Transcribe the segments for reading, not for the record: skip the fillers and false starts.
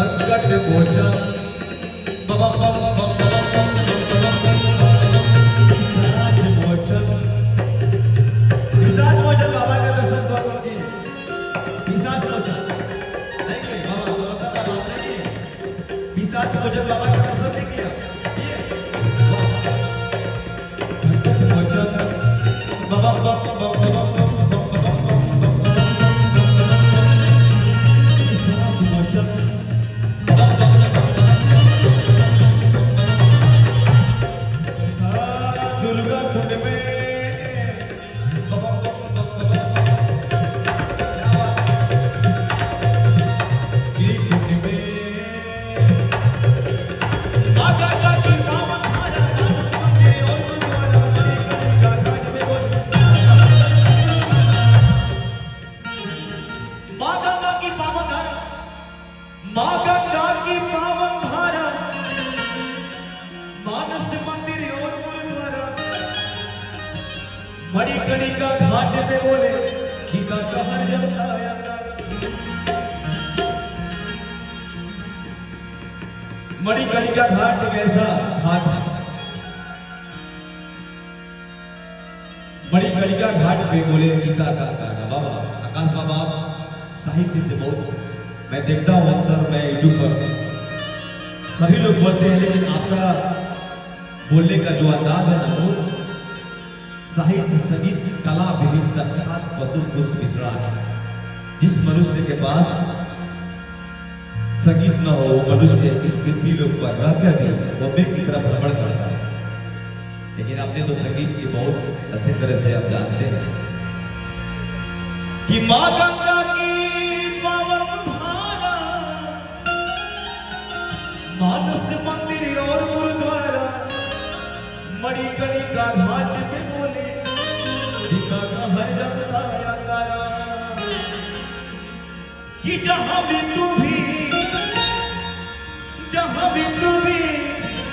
संकट मोचन बम बम बम बम बम विराज मोचन बाबा का दर्शन करो की विराज मोचन नहीं बाबा बाबा नहीं विराज मोचन बाबा का दर्शन नहीं किया संकट मोचन बम बम बम बम मणिकर्णिका घाट पे बोले सीता कहर जलता मणिकर्णिका घाट कैसा घाट है मणिकर्णिका घाट पे बोले गीता का गाना बाबा आकाश बाबा साहित्य से बहुत मैं देखता हूँ अक्सर मैं यूट्यूब पर सभी लोग बोलते हैं लेकिन आपका बोलने का जो अंदाज है ना वो साहित्य संगीत कला विहीन साक्षात पशु कुछ मिश्रा है जिस मनुष्य के पास संगीत न हो मनुष्य इस पृथ्वी लोक पर रहकर भी बॉम्बे की तरफ भ्रमण करता है लेकिन आपने तो संगीत की बहुत अच्छी तरह से आप जानते हैं कि मां गंगा की पावन धारा मानस मंदिर और गुरुद्वारा मणिकर्णिका घाट पे बोले सीता का हर जलता अंगारा कि जहां भी तू भी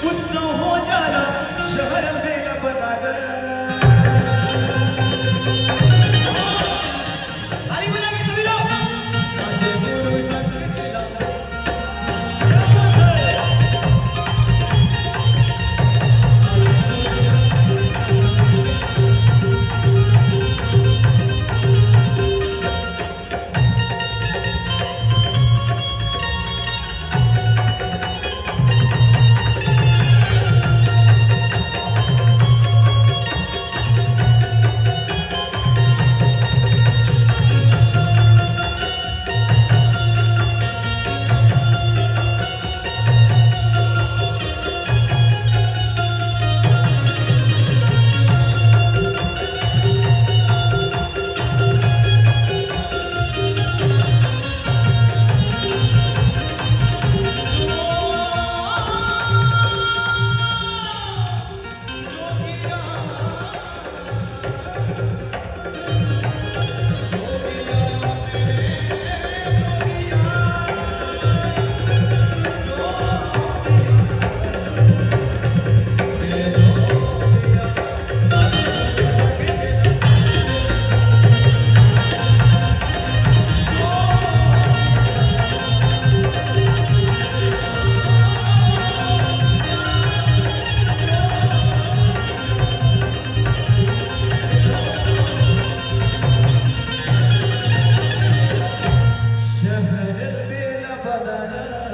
उत्सव हो जाला शहर में न बना ताली बजा के सभी लोग साजे गुरु संग मिला शहर मेरा बनाना